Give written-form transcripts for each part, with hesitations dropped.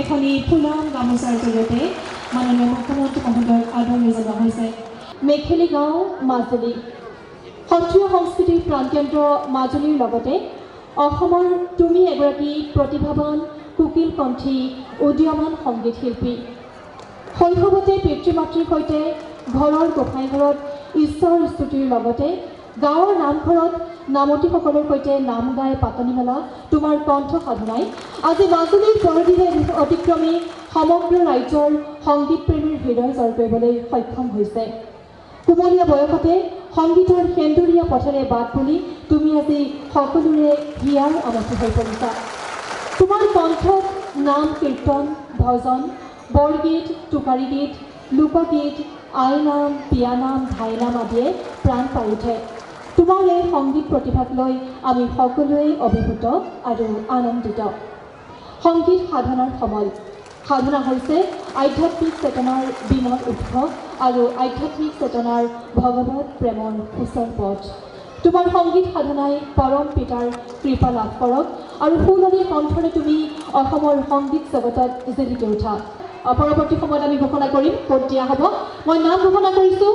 এখনি ফুলাম গামোচাৰ জৰিয়তে মাননীয় মুখ্যমন্ত্ৰী মহোদয়ক আদৰণি জনোৱা হৈছে। মেখেলি গাঁও মাজুলী সত্ৰীয় সংস্কৃতিৰ প্ৰাণকেন্দ্ৰ মাজুলীৰ লগতে অসমৰ তুমি এগৰাকী প্ৰতিভাৱান কুকিল কণ্ঠী উদীয়মান সংগীত শিল্পী। শৈশৱতে পিতৃ মাতৃৰ সৈতে ঘৰৰ গোসাঁই ঘৰত ঈশ্বৰ স্তুতিৰ লগতে গাঁৱৰ নামঘৰত নামতীসকলৰ সৈতে নাম গাই পাতনি মেলা তোমাৰ কণ্ঠ সাধনাই আজি মাজুলীৰ পৰিৱেশ অতিক্ৰমী সমগ্ৰ ৰাজ্যৰ সংগীতপ্ৰেমীৰ হৃদয় জয় কৰিবলৈ সক্ষম হৈছে। কুমলীয়া বয়সতে সংগীতৰ সেন্দুৰীয়া পথেৰে বাট বুলি তুমি আজি সকলোৰে হিয়াৰ আমঠি হৈ পৰিছা। তোমাৰ কণ্ঠত নাম কীৰ্তন ভজন বৰগীত টোকাৰী গীত লোকগীত আইনাম বিয়ানাম ধাইনাম আদিয়ে প্ৰাণ পাই উঠে। তোমাৰ এই সংগীত প্ৰতিভাক লৈ আমি সকলোৱে অভিভূত আৰু আনন্দিত। সংগীত সাধনাৰ সময়। সাধনা হৈছে আধ্যাত্মিক চেতনাৰ বিমল উৎস আৰু আধ্যাত্মিক চেতনাৰ ভগৱত প্ৰেমৰ সুচল পথ। তোমাৰ সংগীত সাধনাই পৰম পিতাৰ কৃপা লাভ কৰক আৰু সুলনি কণ্ঠৰে তুমি অসমৰ সংগীত জগতত জিলিকি উঠা। পৰৱৰ্তী সময়ত আমি ঘোষণা কৰিম ক'ত দিয়া হ'ব। মই নাম ঘোষণা কৰিছোঁ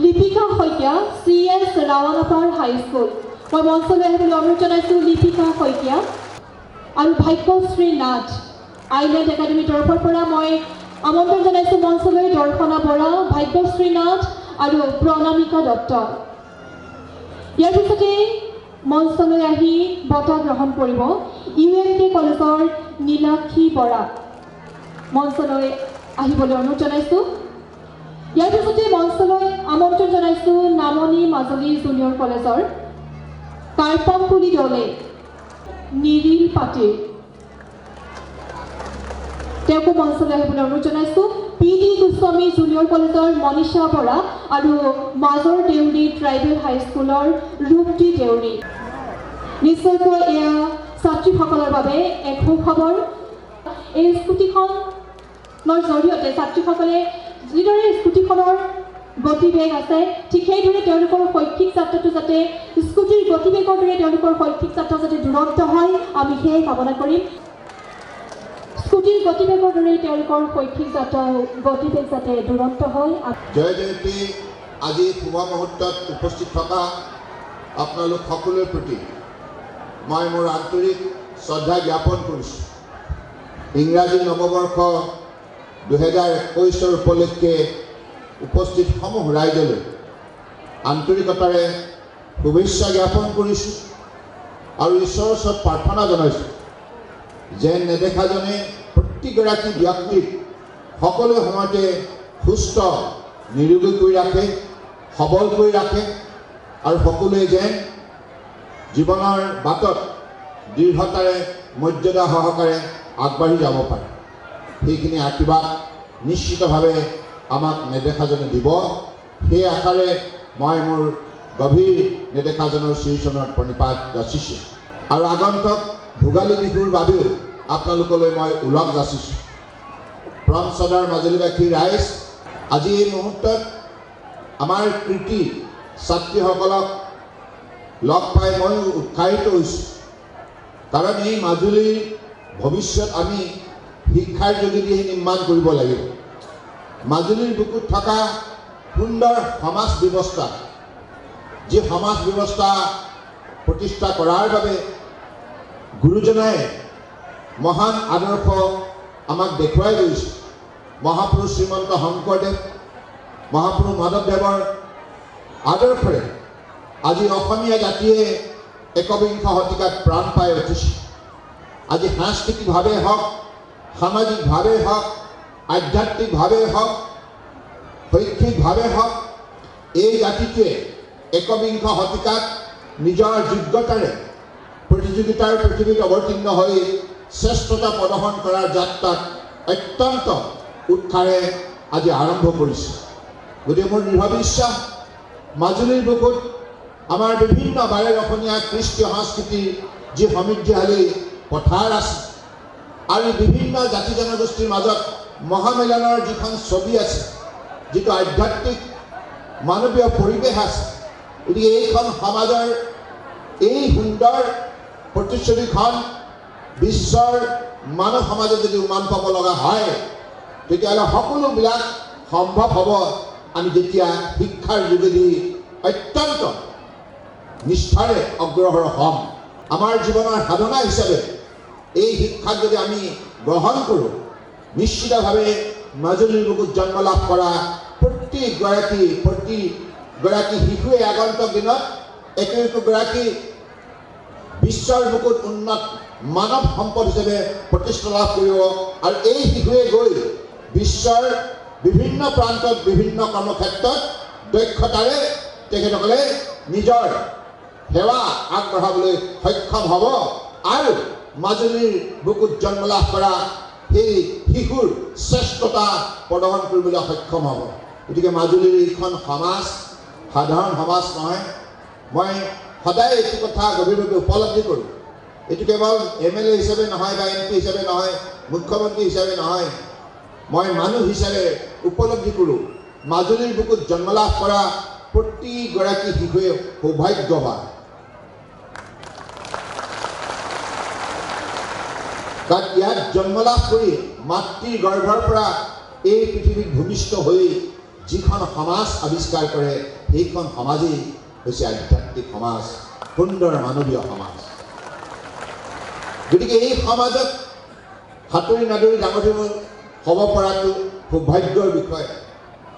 লিপিকা শইকীয়া CS ৰাৱানাপাৰ হাইস্কুল। মই মঞ্চলৈ আহিবলৈ অনুৰোধ জনাইছোঁ লিপিকা শইকীয়া আৰু ভাগ্যশ্ৰী নাথ আইলেণ্ড একাডেমীৰ তৰফৰ পৰা মই আমন্ত্ৰণ জনাইছোঁ মঞ্চলৈ দৰ্শনা বৰা ভাগ্যশ্ৰী নাথ আৰু প্ৰণামিকা দত্ত। ইয়াৰ পিছতে মঞ্চলৈ আহি বঁটা গ্ৰহণ কৰিব UMK কলেজৰ নীলাক্ষী বৰা। মঞ্চলৈ আহিবলৈ অনুৰোধ জনাইছোঁ। ইয়াৰ পিছতে মঞ্চলৈ আমন্ত্ৰণ জনাইছোঁ নামনি মাজুলী জুনিয়ৰ কলেজৰ কাৰ্পামপুলি দলে নিৰিল পাটিল। তেওঁকো মঞ্চলৈ আহিবলৈ অনুৰোধ জনাইছোঁ। PD গোস্বামী জুনিয়ৰ কলেজৰ মনীষা বৰা আৰু মাজৰ দেউৰী ট্ৰাইবেল হাইস্কুলৰ ৰূপটি দেউৰী। নিশ্চয়কৈ এয়া ছাত্ৰীসকলৰ বাবে এক সুখবৰ। এই স্কুটিখনৰ জৰিয়তে ছাত্ৰীসকলে যিদৰে স্কুটিখনৰ গতিবেগ আছে ঠিক সেইদৰে তেওঁলোকৰ শৈক্ষিক যাত্ৰাটো যাতে স্কুটিৰ গতিবেগৰ দৰে তেওঁলোকৰ শৈক্ষিক যাত্ৰা যাতে দুৰন্ত হয় আমি সেয়ে কামনা কৰিম। স্কুটিৰ গতিবেগৰ দৰে তেওঁলোকৰ শৈক্ষিক যাত্ৰা গতিবেগ যাতে দুৰন্ত হয়। জয় জয়ন্তী আজি শুভ মুহূৰ্তত উপস্থিত থকা আপোনালোক সকলোৰে প্ৰতি মই মোৰ আন্তৰিক শ্ৰদ্ধা জ্ঞাপন কৰিছোঁ। ইংৰাজী নৱবৰ্ষ 2021 উপলক্ষে উপস্থিত সমূহ ৰাইজলৈ আন্তৰিকতাৰে শুভেচ্ছা জ্ঞাপন কৰিছোঁ আৰু ঈশ্বৰৰ ওচৰত প্ৰাৰ্থনা জনাইছোঁ যে নেদেখাজনে প্ৰতিগৰাকী ব্যক্তিক সকলো সময়তে সুস্থ নিৰোগী কৰি ৰাখে সবল কৰি ৰাখে আৰু সকলোৱে যেন জীৱনৰ বাটত দৃঢ়তাৰে মৰ্যাদা সহকাৰে আগবাঢ়ি যাব পাৰে সেইখিনি আশীৰ্বাদ নিশ্চিতভাৱে আমাক নেদেখাজনে দিব। সেই আশাৰে মই মোৰ গভীৰ নেদেখাজনৰ শ্ৰীচৰণত প্ৰণিপাত যাচিছোঁ আৰু আগন্তুক ভোগালী বিহুৰ বাবেও আপোনালোকলৈ মই ওলগ যাচিছোঁ। প্ৰণৱ সদাৰ মাজুলীবাসী ৰাইজ আজি এই মুহূৰ্তত আমাৰ কৃতি ছাত্ৰীসকলক লগ পাই মই উৎসাহিত হৈছোঁ কাৰণ এই মাজুলীৰ ভৱিষ্যত আমি শিক্ষাৰ যোগেদিহে নিৰ্মাণ কৰিব লাগিব। মাজুলীৰ বুকুত থকা সুন্দৰ সমাজ ব্যৱস্থা যি সমাজ ব্যৱস্থা প্ৰতিষ্ঠা কৰাৰ বাবে গুৰুজনাই মহান আদৰ্শ আমাক দেখুৱাই গৈছে মহাপুৰুষ শ্ৰীমন্ত শংকৰদেৱ মহাপুৰুষ মাধৱদেৱৰ আদৰ্শৰে আজি অসমীয়া জাতিয়ে একবিংশ শতিকাত প্ৰাণ পাই উঠিছে। আজি সাংস্কৃতিকভাৱে হওক, সামাজিকভাৱে হওক, আধ্যাত্মিকভাৱে হওক, শৈক্ষিকভাৱে হওক, এই জাতিটোৱে একবিংশ শতিকাত নিজৰ যোগ্যতাৰে প্ৰতিযোগিতাৰ পৃথিৱীত অৱতীৰ্ণ হৈ শ্ৰেষ্ঠতা প্ৰদৰ্শন কৰাৰ যাত্ৰাত অত্যন্ত উৎসাহেৰে আজি আৰম্ভ কৰিছে। গতিকে মোৰ দৃঢ় বিশ্বাস, মাজুলীৰ বুকুত আমাৰ বিভিন্ন বাৰে অসমীয়া কৃষ্টি সংস্কৃতিৰ যি সমৃদ্ধিশালী পথাৰ আছে আৰু বিভিন্ন জাতি জনগোষ্ঠীৰ মাজত মহামিলনৰ যিখন ছবি আছে, যিটো আধ্যাত্মিক মানৱীয় পৰিৱেশ আছে, গতিকে এইখন সমাজৰ এই সুন্দৰ প্ৰতিচ্ছবিখন বিশ্বৰ মানৱ সমাজে যদি উমান পাব লগা হয়, তেতিয়াহ'লে সকলোবিলাক সম্ভৱ হ'ব আমি যেতিয়া শিক্ষাৰ যোগেদি অত্যন্ত নিষ্ঠাৰে অগ্ৰসৰ হ'ম। আমাৰ জীৱনৰ সাধনা হিচাপে এই শিক্ষাক যদি আমি গ্ৰহণ কৰোঁ, নিশ্চিতভাৱে মাজুলীৰ বুকুত জন্ম লাভ কৰা প্ৰতিগৰাকী শিশুৱে আগন্তুক দিনত একোগৰাকী বিশ্বৰ বুকুত উন্নত মানৱ সম্পদ হিচাপে প্ৰতিষ্ঠা লাভ কৰিব আৰু এই শিশুৱে গৈ বিশ্বৰ বিভিন্ন প্ৰান্তত বিভিন্ন কৰ্মক্ষেত্ৰত দক্ষতাৰে তেখেতসকলে নিজৰ সেৱা আগবঢ়াবলৈ সক্ষম হ'ব আৰু মাজুলীৰ বুকুত জন্ম লাভ কৰা সেই শিশুৰ শ্ৰেষ্ঠতা প্ৰদৰ্শন কৰিবলৈ সক্ষম হ'ব। গতিকে মাজুলীৰ এইখন সমাজ সাধাৰণ সমাজ নহয়। মই সদায় এইটো কথা গভীৰভাৱে উপলব্ধি কৰোঁ। এইটো কেৱল MLA হিচাপে নহয় বা MP হিচাপে নহয়, মুখ্যমন্ত্ৰী হিচাপে নহয়, মই মানুহ হিচাপে উপলব্ধি কৰোঁ। মাজুলীৰ বুকুত জন্ম লাভ কৰা প্ৰতিগৰাকী শিশুৱে সৌভাগ্যৱান। কাৰণ ইয়াত জন্ম লাভ কৰি মাতৃৰ গৰ্ভৰ পৰা এই পৃথিৱীত ভূমিষ্ঠ হৈ যিখন সমাজ আৱিষ্কাৰ কৰে, সেইখন সমাজেই হৈছে আধ্যাত্মিক সমাজ, সুন্দৰ মানৱীয় সমাজ। গতিকে এই সমাজত সাঁতুৰি নাদুৰি ডাঙৰ হ'ব পৰাটো সৌভাগ্যৰ বিষয়।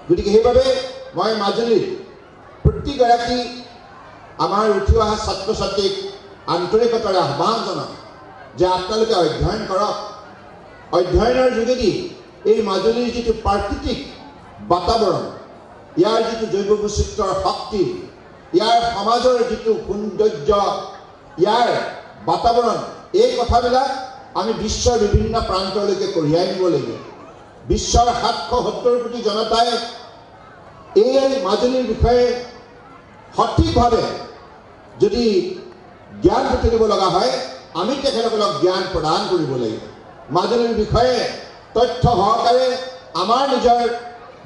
গতিকে সেইবাবে মই মাজুলীৰ প্ৰতিগৰাকী আমাৰ উঠি অহা ছাত্ৰ ছাত্ৰীক আন্তৰিকতাৰে আহ্বান জনাওঁ যে আপোনালোকে অধ্যয়ন কৰক। অধ্যয়নৰ যোগেদি এই মাজুলীৰ যিটো প্ৰাকৃতিক বাতাবৰণ, ইয়াৰ যিটো জৈৱ বৈচিত্ৰ্যৰ শক্তি, ইয়াৰ সমাজৰ যিটো সৌন্দৰ্য, ইয়াৰ বাতাবৰণ, এই কথাবিলাক আমি বিশ্বৰ বিভিন্ন প্ৰান্তলৈকে কঢ়িয়াই নিব লাগিব। বিশ্বৰ 770 কোটি জনতাই এই মাজুলীৰ বিষয়ে সঠিকভাৱে যদি জ্ঞান বুটলিব লগা হয়, আমি তেখেতসকলক জ্ঞান প্ৰদান কৰিব লাগিব। মাজুলীৰ বিষয়ে তথ্য সহকাৰে আমাৰ নিজৰ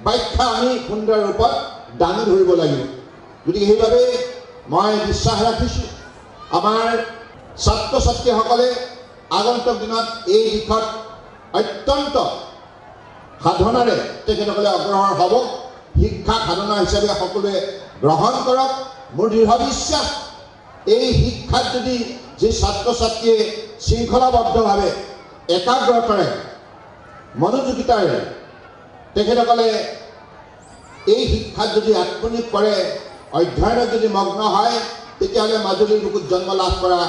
ব্যাখ্যা আমি সুন্দৰ ৰূপত দাঙি ধৰিব লাগিব। গতিকে সেইবাবে মই বিশ্বাস ৰাখিছোঁ আমাৰ ছাত্ৰ ছাত্ৰীসকলে আগন্তুক দিনত এই দিশত অত্যন্ত সাধনাৰে তেখেতসকলে অগ্ৰসৰ হ'ব। শিক্ষা সাধনা হিচাপে সকলোৱে গ্ৰহণ কৰক। মোৰ দৃঢ় বিশ্বাস, এই শিক্ষাত যদি যি ছাত্ৰ ছাত্ৰীয়ে শৃংখলাবদ্ধভাৱে একাগ্ৰতাৰে মনোযোগিতাৰে তেখেতসকলে এই শিক্ষাত যদি আত্মনিয়োগ কৰে, অধ্যয়নত যদি মগ্ন হয়, তেতিয়াহ'লে মাজুলীৰ বুকুত জন্ম লাভ কৰা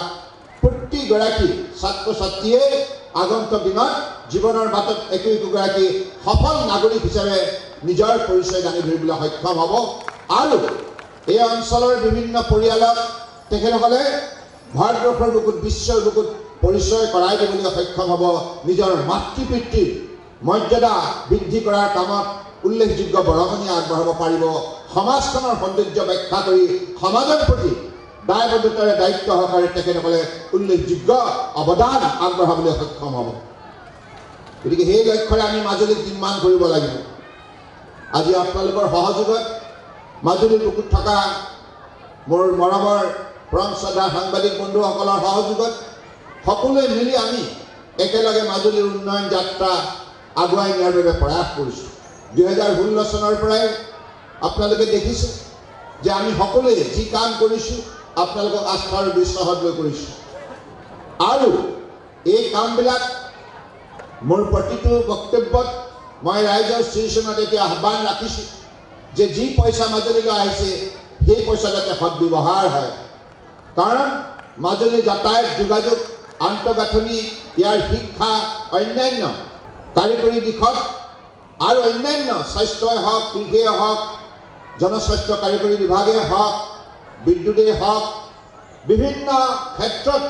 প্ৰতিগৰাকী ছাত্ৰ ছাত্ৰীয়ে আগন্তুক দিনত জীৱনৰ বাটত একোগৰাকী সফল নাগৰিক হিচাপে নিজৰ পৰিচয় দাঙি ধৰিবলৈ সক্ষম হ'ব আৰু এই অঞ্চলৰ বিভিন্ন পৰিয়ালক তেখেতসকলে ভাৰতবৰ্ষৰ বুকুত বিশ্বৰ বুকুত পৰিচয় কৰাই দিবলৈ সক্ষম হ'ব। নিজৰ মাতৃ পিতৃৰ মৰ্যাদা বৃদ্ধি কৰাৰ কামত উল্লেখযোগ্য বৰঙণি আগবঢ়াব পাৰিব। সমাজখনৰ সৌন্দৰ্য ব্যাখ্যা কৰি সমাজৰ প্ৰতি দায়বদ্ধতাৰে দায়িত্ব সহকাৰে তেখেতসকলে উল্লেখযোগ্য অৱদান আগবঢ়াবলৈ সক্ষম হ'ব। গতিকে সেই লক্ষ্যৰে আমি মাজুলীক নিৰ্মাণ কৰিব লাগিব। আজি আপোনালোকৰ সহযোগত মাজুলীৰ বুকুত থকা মোৰ মৰমৰ পৰম শ্ৰদ্ধা সাংবাদিক বন্ধুসকলৰ সহযোগত সকলোৱে মিলি আমি একেলগে মাজুলীৰ উন্নয়ন যাত্ৰা আগুৱাই নিয়াৰ বাবে প্ৰয়াস কৰিছোঁ। 2016 চনৰ পৰাই আপোনালোকে দেখিছে যে আমি সকলোৱে যি কাম কৰিছোঁ আপোনালোকক আস্থা আৰু বিশ্বাসত লৈ কৰিছোঁ আৰু এই কামবিলাক মোৰ প্ৰতিটো বক্তব্যত মই ৰাইজৰ ষ্টেচনত এতিয়া আহ্বান ৰাখিছোঁ যে যি পইচা মাজুলীলৈ আহিছে সেই পইচা যাতে সদ্ব্যৱহাৰ হয়। কাৰণ মাজুলী যাতায়াত যোগাযোগ আন্তঃগাঁথনি ইয়াৰ শিক্ষা অন্যান্য কাৰিকৰী দিশত আৰু অন্যান্য স্বাস্থ্যই হওক কৃষিয়ে হওক জনস্বাস্থ্য কাৰিকৰী বিভাগে হওক বিদ্যুতেই হওক বিভিন্ন ক্ষেত্ৰত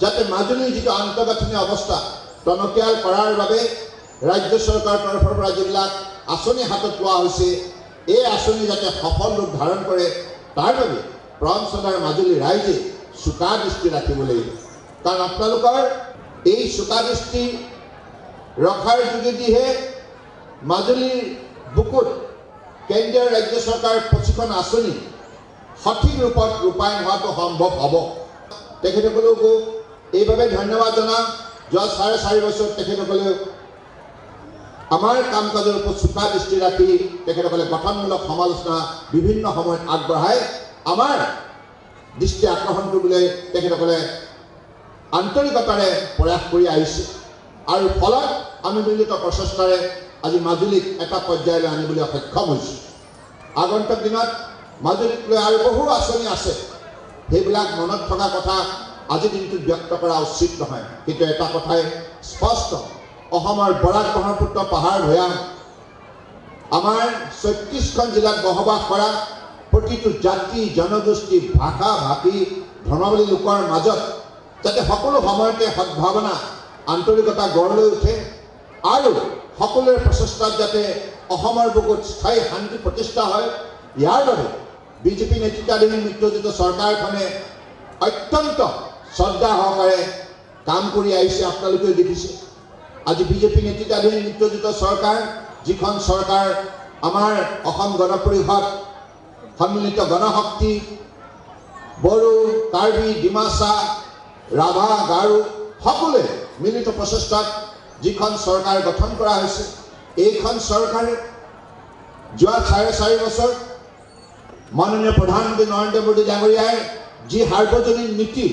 যাতে মাজুলীৰ যিটো আন্তঃগাঁথনি অৱস্থা টনকিয়াল কৰাৰ বাবে ৰাজ্য চৰকাৰৰ তৰফৰ পৰা যিবিলাক আঁচনি হাতত লোৱা হৈছে এই আঁচনি যাতে সফল ৰূপ ধাৰণ কৰে তাৰ বাবে প্ৰঞ্চনাৰ মাজুলী ৰাইজে চোকা দৃষ্টি ৰাখিব লাগিব। কাৰণ আপোনালোকৰ এই চোকা দৃষ্টি ৰখাৰ যোগেদিহে মাজুলীৰ বুকুত কেন্দ্ৰীয় ৰাজ্য চৰকাৰৰ 25খন আঁচনি সঠিক ৰূপত ৰূপায়ণ হোৱাটো সম্ভৱ হ'ব। তেখেতসকলকো এইভাবে ধন্যবাদ জনাম। যোৱা 4.5 বছৰ তেখেতসকলে আমাৰ কাম কাজৰ ওপৰত চোকা দৃষ্টি ৰাখি তেখেতসকলে গঠনমূলক সমালোচনা বিভিন্ন সময়ত আগবঢ়াই আমাৰ দৃষ্টি আকৰ্ষণ কৰিবলৈ তেখেতসকলে আন্তৰিকতাৰে প্ৰয়াস কৰি আহিছে আৰু ফলত আমি মিলিত প্ৰচেষ্টাৰে আজি মাজুলীক এটা পৰ্যায়লৈ আনিবলৈ সক্ষম হৈছোঁ। আগন্তুক দিনত মাজুলীক লৈ আৰু বহু আঁচনি আছে, সেইবিলাক মনত থকা কথা আজি দিনটোত ব্যক্ত কৰা উচিত নহয়। কিন্তু এটা কথাই স্পষ্ট, অসমৰ বৰাক ব্ৰহ্মপুত্ৰ পাহাৰ ভৈয়াম আমাৰ 36খন জিলাত বসবাস কৰা প্ৰতিটো জাতি জনগোষ্ঠী ভাষা ভাষী ধৰ্মাৱলী লোকৰ মাজত যাতে সকলো সময়তে সদ্ভাৱনা আন্তৰিকতা গঢ় লৈ উঠে আৰু সকলোৰে প্ৰচেষ্টাত যাতে অসমৰ বুকুত স্থায়ী শান্তি প্ৰতিষ্ঠা হয়, ইয়াৰ বাবে বিজেপি নেতৃত্বাধীন মিত্ৰজোঁট চৰকাৰখনে অত্যন্ত শ্ৰদ্ধা সহকাৰে কাম কৰি আহিছে। আপোনালোকেও দেখিছে আজি বিজেপি নেতৃত্বাধীন মিত্ৰজোঁট চৰকাৰ, যিখন চৰকাৰ আমাৰ অসম গণ পৰিষদ সন্মিলিত গণশক্তি বড়ো কাৰ্বি ডিমাচা ৰাভা গাৰো সকলোৱে মিলিত প্ৰচেষ্টাত যিখন চৰকাৰ গঠন কৰা হৈছে, এইখন চৰকাৰে যোৱা 4.5 বছৰ মাননীয় প্ৰধানমন্ত্ৰী নৰেন্দ্ৰ মোদী ডাঙৰীয়াৰ যি সাৰ্বজনীন নীতি,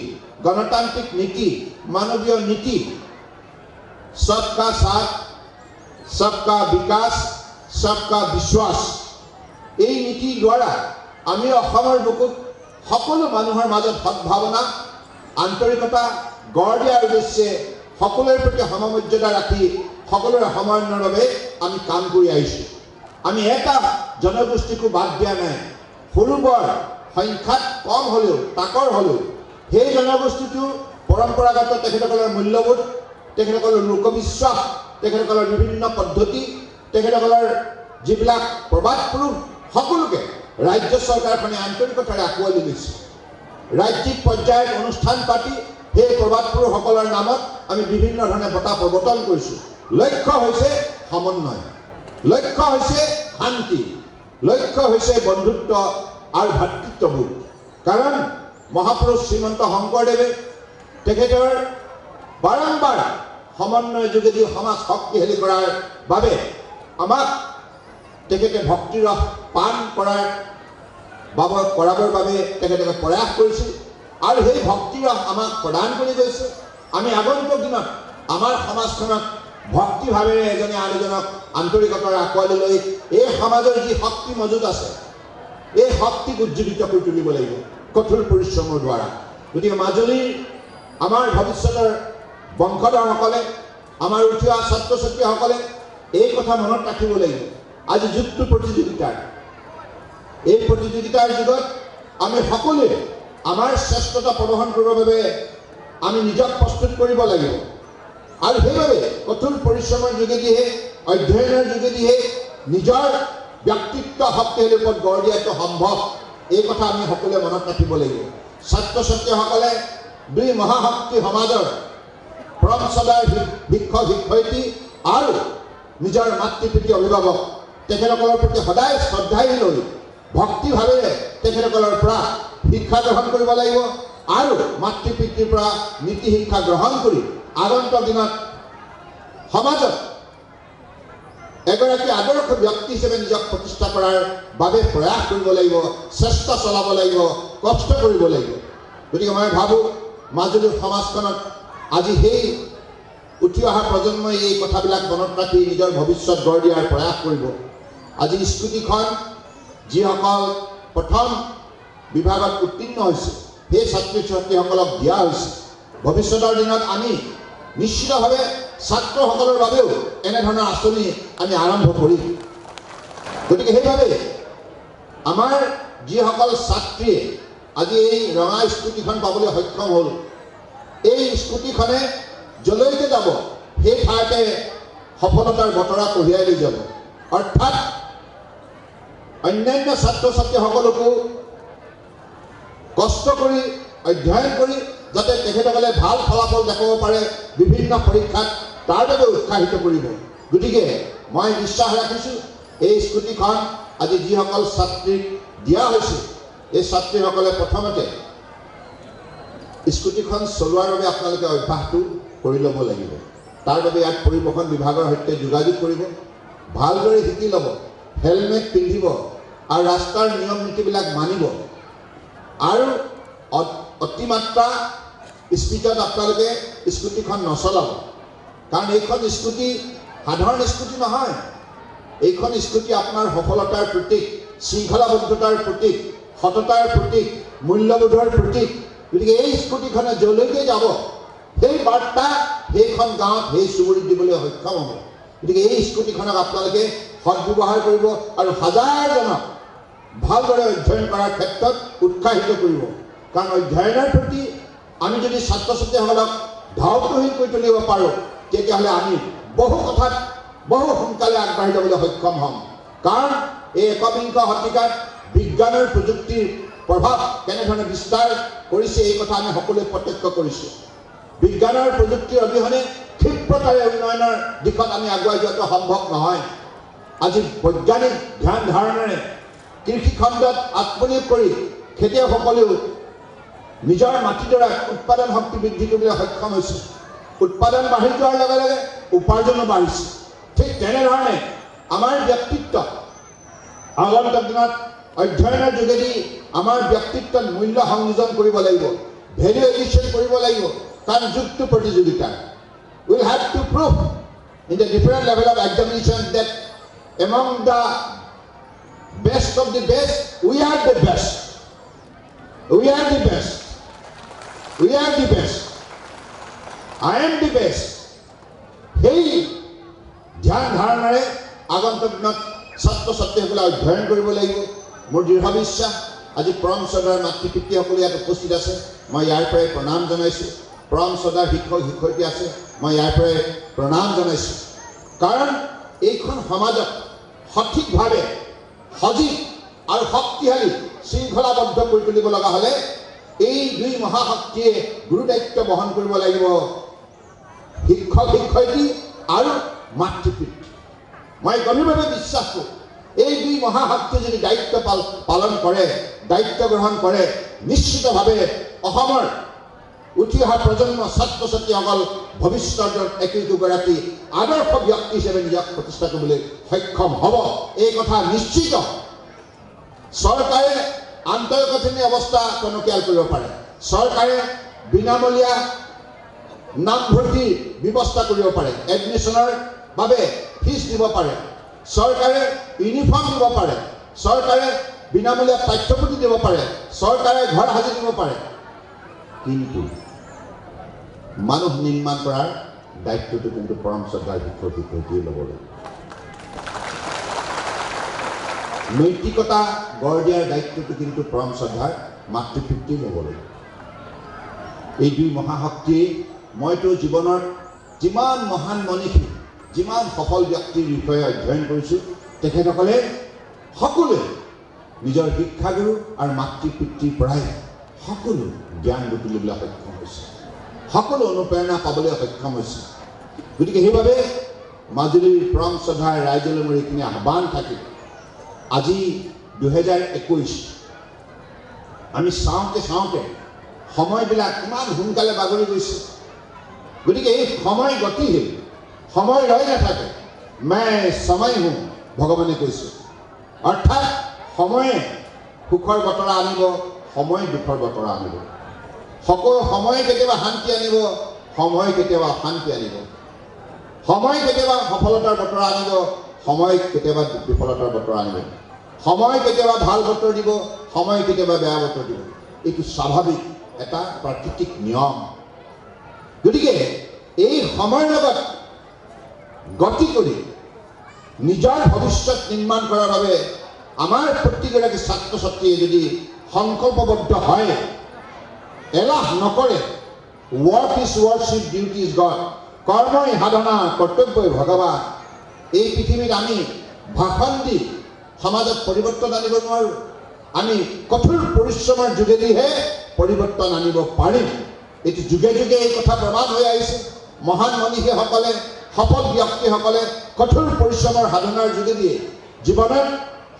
গণতান্ত্ৰিক নীতি, মানৱীয় নীতি, সবকা সাথ সবকা বিকাশ সবকা বিশ্বাস, এই নীতিৰ দ্বাৰা আমি অসমৰ বুকুত সকলো মানুহৰ মাজত সদ্ভাৱনা আন্তৰিকতা গঢ় দিয়াৰ উদ্দেশ্যে সকলোৰে প্ৰতি সমমৰ্যাদা ৰাখি সকলোৰে সমন্বয়ৰ বাবে আমি কাম কৰি আহিছোঁ। আমি এটা জনগোষ্ঠীকো বাদ দিয়া নাই। সৰু বৰ সংখ্যাত কম হ'লেও তাকৰ হ'লেও সেই জনগোষ্ঠীটো পৰম্পৰাগত তেখেতসকলৰ মূল্যবোধ, তেখেতসকলৰ লোকবিশ্বাস, তেখেতসকলৰ বিভিন্ন পদ্ধতি, তেখেতসকলৰ যিবিলাক প্ৰবাদ পুৰুষ সকলোকে ৰাজ্য চৰকাৰখনে আন্তৰিকতাৰে আঁকোৱালি লৈছে। ৰাজ্যিক পৰ্যায়ত অনুষ্ঠান পাতি সেই প্ৰবাদ পুৰুষসকলৰ নামত আমি বিভিন্ন ধৰণে বঁটা প্ৰৱৰ্তন কৰিছোঁ। লক্ষ্য হৈছে সমন্বয়, লক্ষ্য হৈছে শান্তি, লক্ষ্য হৈছে বন্ধুত্ব আৰু ভাতৃত্ববোধ। কাৰণ মহাপুৰুষ শ্ৰীমন্ত শংকৰদেৱে তেখেতৰ বাৰম্বাৰ সমন্বয়ৰ যোগেদি সমাজ শক্তিশালী কৰাৰ বাবে আমাক তেখেতে ভক্তিৰস পান কৰাবৰ বাবে তেখেতে প্ৰয়াস কৰিছিল আৰু সেই ভক্তিৰস আমাক প্ৰদান কৰি গৈছে। আমি আগন্তুক দিনত আমাৰ সমাজখনত ভক্তিভাৱেৰে এজনে আন এজনক আন্তৰিকতাৰে আঁকোৱালি লৈ এই সমাজৰ যি শক্তি মজুত আছে এই শক্তিক উজ্জীৱিত কৰি তুলিব লাগিব কঠোৰ পৰিশ্ৰমৰ দ্বাৰা। গতিকে মাজুলীৰ আমাৰ ভৱিষ্যতৰ বংশধৰসকলে, আমাৰ উঠি অহা ছাত্ৰ ছাত্ৰীসকলে এই কথা মনত ৰাখিব লাগিব। আজি যুগটো প্ৰতিযোগিতাৰ, এই প্ৰতিযোগিতাৰ যুগত আমি সকলোৱে আমাৰ শ্ৰেষ্ঠতা প্ৰদৰ্শন কৰিবৰ বাবে আমি নিজক প্ৰস্তুত কৰিব লাগিব আৰু সেইবাবে কঠোৰ পৰিশ্ৰমৰ যোগেদিহে অধ্যয়নৰ যোগেদিহে নিজৰ ব্যক্তিত্ব শক্তিশালীৰ ওপৰত গঢ় দিয়াটো সম্ভৱ। এই কথা আমি সকলোৱে মনত ৰাখিব লাগিব। ছাত্ৰ ছাত্ৰীসকলে দুই মহাশক্তি সমাজৰ পৰম সদাৰ শিক্ষক শিক্ষয়িত্ৰী আৰু নিজৰ মাতৃ পিতৃ অভিভাৱক তেখেতসকলৰ প্ৰতি সদায় শ্ৰদ্ধাশীল হৈ ভক্তিভাৱেৰে তেখেতসকলৰ পৰা শিক্ষা গ্ৰহণ কৰিব লাগিব আৰু মাতৃ পিতৃৰ পৰা নীতি শিক্ষা গ্ৰহণ কৰি আগন্তুক দিনত সমাজত এগৰাকী আদৰ্শ ব্যক্তি হিচাপে নিজক প্ৰতিষ্ঠা কৰাৰ বাবে প্ৰয়াস কৰিব লাগিব, চেষ্টা চলাব লাগিব, কষ্ট কৰিব লাগিব। গতিকে মই ভাবোঁ মাজুলীৰ সমাজখনত আজি সেই উঠি অহা প্ৰজন্মই এই কথাবিলাক মনত ৰাখি নিজৰ ভৱিষ্যত গঢ় দিয়াৰ প্ৰয়াস কৰিব। আজি স্কুটিখন যিসকল প্ৰথম বিভাগত উত্তীৰ্ণ হৈছে সেই ছাত্ৰী ছাত্ৰীসকলক দিয়া হৈছে। ভৱিষ্যতৰ দিনত আমি নিশ্চিতভাৱে ছাত্ৰসকলৰ বাবেও এনেধৰণৰ আঁচনি আমি আৰম্ভ কৰিম। গতিকে সেইবাবে আমাৰ যিসকল ছাত্ৰীয়ে আজি এই ৰঙা স্কুটিখন পাবলৈ সক্ষম হ'ল, এই স্কুটিখনে যলৈকে যাব সেই ঠাইতে সফলতাৰ বতৰা কঢ়িয়াই লৈ যাব। অৰ্থাৎ অন্যান্য ছাত্ৰ ছাত্ৰীসকলকো কষ্ট কৰি অধ্যয়ন কৰি যাতে তেখেতসকলে ভাল ফলাফল দেখাব পাৰে বিভিন্ন পৰীক্ষাত, তাৰ বাবে উৎসাহিত কৰিব। গতিকে মই বিশ্বাস ৰাখিছোঁ এই স্কুটিখন আজি যিসকল ছাত্ৰীক দিয়া হৈছে এই ছাত্ৰীসকলে প্ৰথমতে স্কুটিখন চলোৱাৰ বাবে আপোনালোকে অভ্যাসটো কৰি ল'ব লাগিব। তাৰ বাবে ইয়াত পৰিবহণ বিভাগৰ সৈতে যোগাযোগ কৰিব, ভালদৰে শিকি ল'ব, হেলমেট পিন্ধিব আৰু ৰাস্তাৰ নিয়ম নীতিবিলাক মানিব আৰু অতিমাত্ৰা স্পীডত আপোনালোকে স্কুটিখন নচলাব। কাৰণ এইখন স্কুটি সাধাৰণ স্কুটি নহয়, এইখন স্কুটি আপোনাৰ সফলতাৰ প্ৰতীক, শৃংখলাবদ্ধতাৰ প্ৰতীক, সততাৰ প্ৰতীক, মূল্যবোধৰ প্ৰতীক। গতিকে এই স্কুটিখনে যলৈকে যাব সেই বাৰ্তা সেইখন গাঁৱত সেই চুবুৰীত দিবলৈ সক্ষম হ'ব। গতিকে এই স্কুটিখনক আপোনালোকে সদব্যৱহাৰ কৰিব আৰু হাজাৰজনক ভালদৰে অধ্যয়ন কৰাৰ ক্ষেত্ৰত উৎসাহিত কৰিব। কাৰণ অধ্যয়নৰ প্ৰতি আমি যদি ছাত্ৰ ছাত্ৰীসকলক ধাউতহীন কৰি তুলিব পাৰোঁ তেতিয়াহ'লে আমি বহু কথাত বহু সোনকালে আগবাঢ়ি যাবলৈ সক্ষম হ'ম। কাৰণ এই একবিংশ শতিকাত বিজ্ঞানৰ প্ৰযুক্তিৰ প্ৰভাৱ কেনেধৰণে বিস্তাৰ কৰিছে এই কথা আমি সকলোৱে প্ৰত্যক্ষ কৰিছোঁ। বিজ্ঞানৰ প্ৰযুক্তিৰ অবিহনে ক্ষিপ্ৰতাৰে উন্নয়নৰ দিশত আমি আগুৱাই যোৱাটো সম্ভৱ নহয়। আজি বৈজ্ঞানিক ধ্যান ধাৰণেৰে কৃষিখণ্ডত আত্মনিয়োগ কৰি খেতিয়কসকলেও নিজৰ মাটিডৰাত উৎপাদন শক্তি বৃদ্ধি কৰিবলৈ সক্ষম হৈছে। উৎপাদন বাঢ়ি যোৱাৰ লগে লগে উপাৰ্জনো বাঢ়িছে। ঠিক তেনেধৰণে আমাৰ ব্যক্তিত্ব আগন্তুক দিনত অধ্যয়নৰ যোগেদি আমাৰ ব্যক্তিত্বত মূল্য সংযোজন কৰিব লাগিব, ভেলু এডিশ্যন কৰিব লাগিব। কাৰণ যুগটো প্ৰতিযোগিতা। Will have to prove in the different level of examination that among the best of the best we are the best. We are the best. We are the best. I am the best. সেই ধ্যান ধাৰণাৰে আগন্তুক দিনত ছাত্ৰ ছাত্ৰীসকলে অধ্যয়ন কৰিব লাগিব। মোৰ দৃঢ় বিশ্বাস আজি পৰম শ্ৰদ্ধাৰ মাতৃ পিতৃসকলে ইয়াত উপস্থিত আছে, মই ইয়াৰ পৰাই প্ৰণাম জনাইছোঁ। পৰম শ্ৰদ্ধাৰ শিক্ষক শিক্ষয়িত্ৰী আছে, মই ইয়াৰ পৰাই প্ৰণাম জনাইছোঁ। কাৰণ এইখন সমাজক সঠিকভাৱে সজীৱ আৰু শক্তিশালী শৃংখলাবদ্ধ কৰি তুলিব লগা হ'লে এই দুই মহাশক্তিয়ে গুৰু দায়িত্ব বহন কৰিব লাগিব, শিক্ষক শিক্ষয়িত্ৰী আৰু মাতৃ পিতৃ। মই গভীৰভাৱে বিশ্বাস কৰোঁ এই দুই মহাশক্তিয়ে যদি দায়িত্ব পালন কৰে, দায়িত্ব গ্ৰহণ কৰে, নিশ্চিতভাৱে অসমৰ উঠি অহা প্ৰজন্ম ছাত্ৰ ছাত্ৰীসকল ভৱিষ্যতৰ একোগৰাকী আদৰ্শ ব্যক্তি হিচাপে নিজক প্ৰতিষ্ঠা কৰিবলৈ সক্ষম হ'ব। এই কথা নিশ্চিত। চৰকাৰে আন্তঃগাঁথনি অৱস্থা টনকিয়াল কৰিব পাৰে, চৰকাৰে বিনামূলীয়া নামভৰ্তিৰ ব্যৱস্থা কৰিব পাৰে, এডমিশ্যনৰ বাবে ফিজ দিব পাৰে, চৰকাৰে ইউনিফৰ্ম দিব পাৰে, চৰকাৰে বিনামূলীয়া পাঠ্যপুথি দিব পাৰে, চৰকাৰে ঘৰ সাজি দিব পাৰে। কিন্তু মানুহ নিৰ্মাণ কৰাৰ দায়িত্বটো কিন্তু পৰম শ্ৰদ্ধাৰ শিক্ষক শিক্ষয়িত্ৰীয়ে ল'ব লাগিব। নৈতিকতা গঢ় দিয়াৰ দায়িত্বটো কিন্তু পৰম শ্ৰদ্ধাৰ মাতৃ পিতৃয়ে ল'ব লাগিব। এই দুই মহাশক্তিয়ে মইতো জীৱনৰ যিমান মহান মনীষী, যিমান সফল ব্যক্তিৰ বিষয়ে অধ্যয়ন কৰিছোঁ, তেখেতসকলে সকলোৱে নিজৰ শিক্ষাগুৰু আৰু মাতৃ পিতৃৰ পৰাই সকলো জ্ঞান বুটলিবলৈ সক্ষম হৈছে, সকলো অনুপ্ৰেৰণা পাবলৈ সক্ষম হৈছে। গতিকে সেইবাবে মাজুলীৰ পৰম শ্ৰদ্ধাৰ ৰাইজলৈ মোৰ এইখিনি আহ্বান থাকিল। আজি 2021 আমি চাওঁতে চাওঁতে সময়বিলাক ইমান সোনকালে বাগৰি গৈছে। গতিকে এই সময় গতিশীল, সময় ৰৈ নাথাকে। মই সময় হওঁ, ভগৱানে কৈছে। অৰ্থাৎ সময়ে সুখৰ বতৰা আনিব, সময় দুখৰ বতৰা আনিব। সকলো সময় কেতিয়াবা শান্তি আনিব, সময় কেতিয়াবা অশান্তি আনিব। সময় কেতিয়াবা সফলতাৰ বতৰ আনিব, সময় কেতিয়াবা বিফলতাৰ বতৰ আনিব, সময় কেতিয়াবা ভাল বতৰ দিব, সময় কেতিয়াবা বেয়া বতৰ দিব। এইটো স্বাভাৱিক এটা প্ৰাকৃতিক নিয়ম। গতিকে এই সময়ৰ লগত গতি কৰি নিজৰ ভৱিষ্যত নিৰ্মাণ কৰাৰ বাবে আমাৰ প্ৰতিগৰাকী ছাত্ৰ ছাত্ৰীয়ে যদি সংকল্পবদ্ধ হয়, এলাহ নকৰে, work is worship, duty is God, কৰ্মই সাধনা, কৰ্তব্যই ভগৱান। এই পৃথিৱীত আমি ভাষণ দি সমাজত পৰিৱৰ্তন আনিব নোৱাৰোঁ। আমি কঠোৰ পৰিশ্ৰমৰ যোগেদিহে পৰিৱৰ্তন আনিব পাৰিম। এইটো যুগে যুগে এই কথা প্ৰমাণ হৈ আহিছে। মহান মনীষীসকলে, সফল ব্যক্তিসকলে কঠোৰ পৰিশ্ৰমৰ সাধনাৰ যোগেদিয়ে জীৱনৰ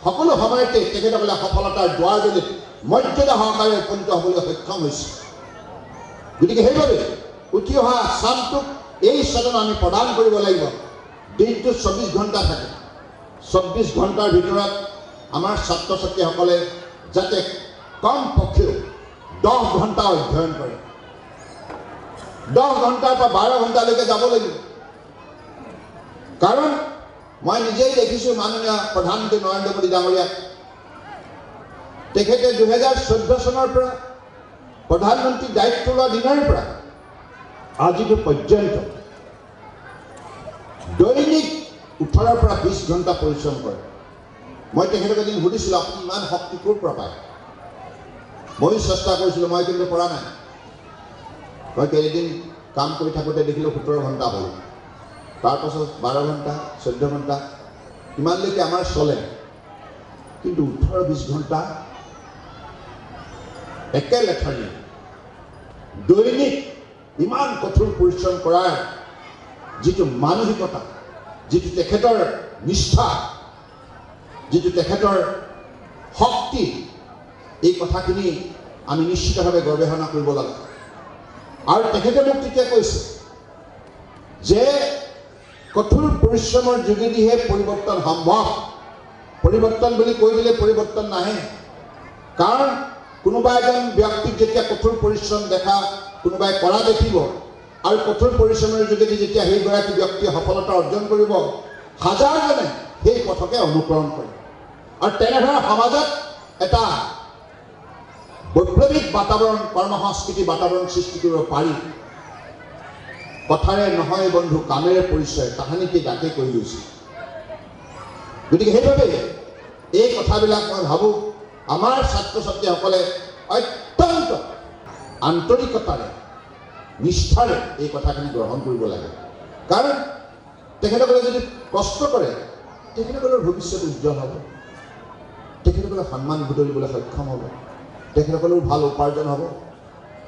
সকলো সময়তে তেখেতসকলে সফলতাৰ দুৱাৰদলিত মৰ্যাদা সহকাৰে উপনীত হ'বলৈ সক্ষম হৈছে। গতিকে সেইবাবে উঠি অহা চামটোক এই সদন আমি প্ৰদান কৰিব লাগিব। দিনটোত 24 ঘণ্টা থাকে, 24 ঘণ্টাৰ ভিতৰত আমাৰ ছাত্ৰ ছাত্ৰীসকলে যাতে কমপক্ষেও 10 ঘণ্টা অধ্যয়ন কৰে, 10 ঘণ্টাৰ পৰা 12 ঘণ্টালৈকে যাব লাগিব। কাৰণ মই নিজেই দেখিছোঁ মাননীয় প্ৰধানমন্ত্ৰী নৰেন্দ্ৰ মোদী ডাঙৰীয়াক, তেখেতে 2014 চনৰ পৰা প্ৰধানমন্ত্ৰী দায়িত্ব লোৱা দিনৰ পৰা আজিটো পৰ্যন্ত দৈনিক 18 পৰা 20 ঘণ্টা পৰিশ্ৰম কৰে। মই তেখেতক এদিন সুধিছিলোঁ, আপুনি ইমান শক্তি ক'ৰ পৰা পায়? ময়ো চেষ্টা কৰিছিলোঁ, মই কিন্তু পৰা নাই। মই কেইদিন কাম কৰি থাকোঁতে দেখিলোঁ 17 ঘণ্টা হ'ল, তাৰপাছত 12 ঘণ্টা, 14 ঘণ্টা, ইমানলৈকে আমাৰ চলে। কিন্তু 18-20 ঘণ্টা একেলেঠাৰিয়ে দৈনিক ইমান কঠোৰ পৰিশ্ৰম কৰাৰ যিটো মানসিকতা, যিটো তেখেতৰ নিষ্ঠা, যিটো তেখেতৰ শক্তি, এই কথাখিনি আমি নিশ্চিতভাৱে গৱেষণা কৰিব লাগে। আৰু তেখেতে মোক তেতিয়া কৈছে যে কঠোৰ পৰিশ্ৰমৰ যোগেদিহে পৰিৱৰ্তন সম্ভৱ। পৰিৱৰ্তন বুলি কৈ দিলে পৰিৱৰ্তন নাহে। কাৰণ কোনোবা এজন ব্যক্তিক যেতিয়া কঠোৰ পৰিশ্ৰম কোনোবাই কৰা দেখিব আৰু কঠোৰ পৰিশ্ৰমৰ যোগেদি যেতিয়া সেইগৰাকী ব্যক্তিয়ে সফলতা অৰ্জন কৰিব, হাজাৰজনে সেই পথকে অনুকৰণ কৰে। আৰু তেনেধৰণৰ সমাজত এটা বৈপ্লৱিক বাতাবৰণ, কৰ্মসংস্কৃতি বাতাবৰণ সৃষ্টি কৰিব পাৰি। কথাৰে নহয় বন্ধু, কামেৰে পৰিচয়, কাহানিকে ডাকে কৈ গৈছে। গতিকে সেইবাবে এই কথাবিলাক মই ভাবোঁ আমাৰ ছাত্ৰ ছাত্ৰীসকলে অত্যন্ত আন্তৰিকতাৰে, নিষ্ঠাৰে এই কথাখিনি গ্ৰহণ কৰিব লাগে। কাৰণ তেখেতসকলে যদি কষ্ট কৰে, তেখেতসকলৰ ভৱিষ্যত উজ্জ্বল হ'ব, তেখেতসকলে সন্মান বুটলিবলৈ সক্ষম হ'ব, তেখেতসকলেও ভাল উপাৰ্জন হ'ব,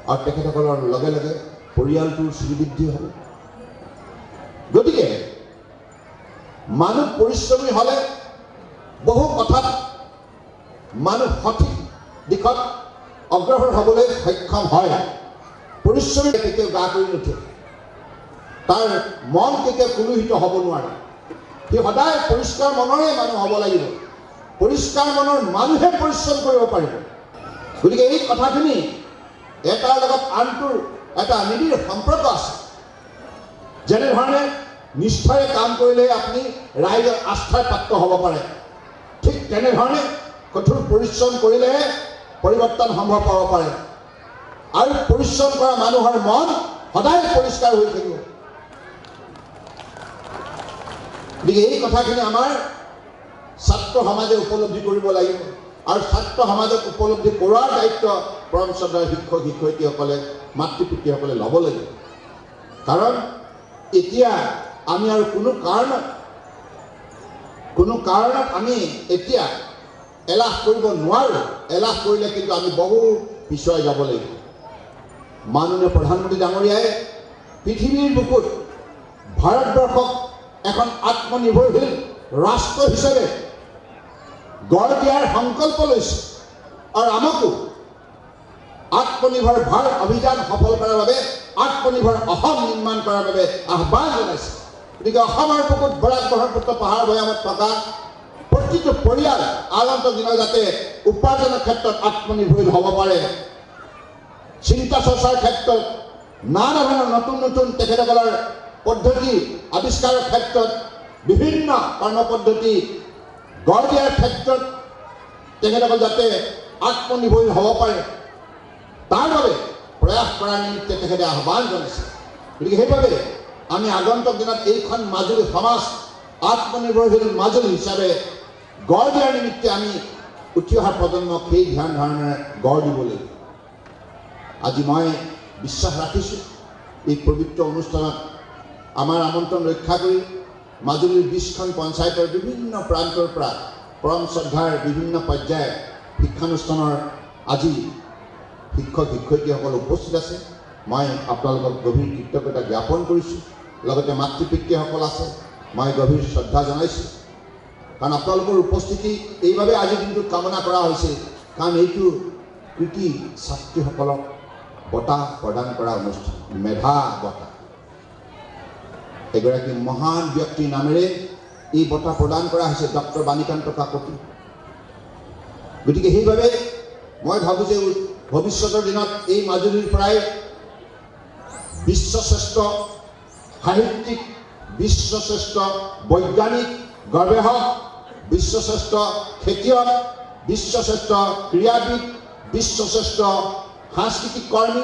আৰু তেখেতসকলৰ লগে লগে পৰিয়ালটোৰ শ্ৰীবৃদ্ধি হ'ব। গতিকে মানুহ পৰিশ্ৰমী হ'লে বহু কথাত মানুহ সঠিক দিশত অগ্ৰসৰ হ'বলৈ সক্ষম হয়। পৰিশ্ৰমী কেতিয়াও গা কৰি নুঠে, তাৰ মন কেতিয়াও কলুষিত হ'ব নোৱাৰে। সি সদায় পৰিষ্কাৰ মনৰে মানুহ হ'ব লাগিব। পৰিষ্কাৰ মনৰ মানুহে পৰিশ্ৰম কৰিব পাৰিব। গতিকে এই কথাখিনি এটাৰ লগত আনটোৰ এটা নিবিড় সম্পৰ্ক আছে। যেনেধৰণে নিষ্ঠাৰে কাম কৰিলেহে আপুনি ৰাইজৰ আস্থাৰ পাত্ৰ হ'ব পাৰে, ঠিক তেনেধৰণে কঠোৰ পৰিশ্ৰম কৰিলেহে পৰিৱৰ্তন সম্ভৱ হ'ব পাৰে। আৰু পৰিশ্ৰম কৰা মানুহৰ মন সদায় পৰিষ্কাৰ হৈ থাকিব। গতিকে এই কথাখিনি আমাৰ ছাত্ৰ সমাজে উপলব্ধি কৰিব লাগিব। আৰু ছাত্ৰ সমাজক উপলব্ধি কৰোৱাৰ দায়িত্ব পৰম শ্ৰদ্ধাৰ শিক্ষক শিক্ষয়িত্ৰীসকলে, মাতৃ পিতৃসকলে ল'ব লাগিব। কাৰণ এতিয়া আমি আৰু কোনো কাৰণত আমি এতিয়া এলাহ কৰিব নোৱাৰোঁ। এলাহ কৰিলে কিন্তু আমি বহু পিছুৱাই যাব লাগিব। মাননীয় প্ৰধানমন্ত্ৰী ডাঙৰীয়াই পৃথিৱীৰ বুকুত ভাৰতবৰ্ষক এখন আত্মনিৰ্ভৰশীল ৰাষ্ট্ৰ হিচাপে গঢ় দিয়াৰ সংকল্প লৈছে। আৰু আমাকো আত্মনিৰ্ভৰ ভাৰত অভিযান সফল কৰাৰ বাবে, আত্মনিৰ্ভৰ অসম নিৰ্মাণ কৰাৰ বাবে আহ্বান জনাইছে। গতিকে অসমৰ বুকুত বৰাক ব্ৰহ্মপুত্ৰ পাহাৰ ভৈয়ামত থকা প্ৰতিটো পৰিয়াল আগন্তুক দিনত যাতে উপাৰ্জনৰ ক্ষেত্ৰত আত্মনিৰ্ভৰশীল হ'ব পাৰে, চিন্তা চৰ্চাৰ ক্ষেত্ৰত নানা ধৰণৰ নতুন নতুন তেখেতসকলৰ পদ্ধতি আৱিষ্কাৰৰ ক্ষেত্ৰত বিভিন্ন কৰ্মপদ্ধতি গঢ় দিয়াৰ ক্ষেত্ৰত তেখেতসকল যাতে আত্মনিৰ্ভৰশীল হ'ব পাৰে তাৰ বাবে প্ৰয়াস কৰাৰ নিমিত্তে তেখেতে আহ্বান জনাইছে। গতিকে সেইবাবে আমি আগন্তুক দিনত এইখন মাজুলী সমাজ আত্মনিৰ্ভৰশীল মাজুলী হিচাপে গঢ় দিয়াৰ নিমিত্তে আমি উঠি অহা প্ৰজন্মক সেই ধ্যান ধাৰণাৰে গঢ় দিব লাগিব। আজি মই বিশ্বাস ৰাখিছোঁ এই পবিত্ৰ অনুষ্ঠানত আমাৰ আমন্ত্ৰণ ৰক্ষা কৰি মাজুলীৰ 20খন পঞ্চায়তৰ বিভিন্ন প্ৰান্তৰ পৰা পৰম শ্ৰদ্ধাৰ বিভিন্ন পৰ্যায়ৰ শিক্ষানুষ্ঠানৰ আজি শিক্ষক শিক্ষয়িত্ৰীসকল উপস্থিত আছে। মই আপোনালোকক গভীৰ কৃতজ্ঞতা জ্ঞাপন কৰিছোঁ। লগতে মাতৃ পিতৃসকল আছে, মই গভীৰ শ্ৰদ্ধা জনাইছোঁ। কাৰণ আপোনালোকৰ উপস্থিতি এইভাবে আজিৰ দিনটোত কামনা কৰা হৈছে, কাৰণ এইটো কৃতি ছাত্ৰীসকলক বঁটা প্ৰদান কৰা অনুষ্ঠান, মেধা বঁটা। এগৰাকী মহান ব্যক্তিৰ নামেৰে এই বঁটা প্ৰদান কৰা হৈছে, ডক্টৰ বাণীকান্ত কাকতি। গতিকে সেইভাবে মই ভাবোঁ যে ভৱিষ্যতৰ দিনত এই মাজুলীৰ পৰাই বিশ্বশ্ৰেষ্ঠ সাহিত্যিক, বিশ্বশ্ৰেষ্ঠ বৈজ্ঞানিক গৱেষক, বিশ্বশ্ৰেষ্ঠ খেতিয়ক, বিশ্বশ্ৰেষ্ঠ ক্ৰীড়াবিদ, বিশ্বশ্ৰেষ্ঠ সাংস্কৃতিক কৰ্মী,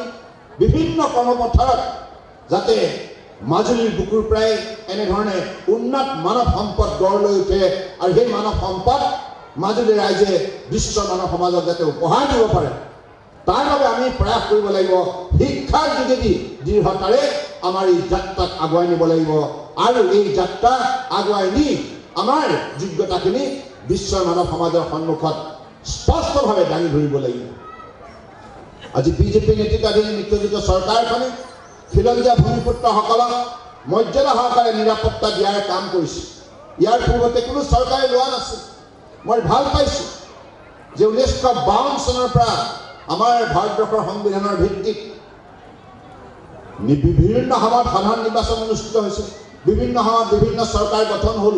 বিভিন্ন কৰ্মপথাৰত যাতে মাজুলীৰ বুকুৰ পৰাই এনেধৰণে উন্নত মানৱ সম্পদ গঢ় লৈ উঠে আৰু সেই মানৱ সম্পদ মাজুলীৰ ৰাইজে বিশ্ব মানৱ সমাজক যাতে উপহাৰ দিব পাৰে, তাৰ বাবে আমি প্ৰয়াস কৰিব লাগিব। শিক্ষাৰ যোগেদি দৃঢ়তাৰে আমাৰ এই যাত্ৰাক আগুৱাই নিব লাগিব আৰু এই যাত্ৰা আগুৱাই নি আমাৰ যোগ্যতাখিনি বিশ্বৰ মানৱ সমাজৰ সন্মুখত স্পষ্টভাৱে দাঙি ধৰিব লাগিব। আজি বিজেপি নেতৃত্বাধীন মিত্ৰজোঁটৰ চৰকাৰখনে খিলঞ্জীয়া ভূমিপুত্ৰসকলক মৰ্যাদা সহকাৰে নিৰাপত্তা দিয়াৰ কাম কৰিছে। ইয়াৰ পূৰ্বতে কোনো চৰকাৰে লোৱা নাছিল। মই ভাল পাইছোঁ যে 1952 চনৰ পৰা আমাৰ ভাৰতবৰ্ষৰ সংবিধানৰ ভিত্তিত বিভিন্ন সময়ত সাধাৰণ নিৰ্বাচন অনুষ্ঠিত হৈছে, বিভিন্ন সময়ত বিভিন্ন চৰকাৰ গঠন হ'ল,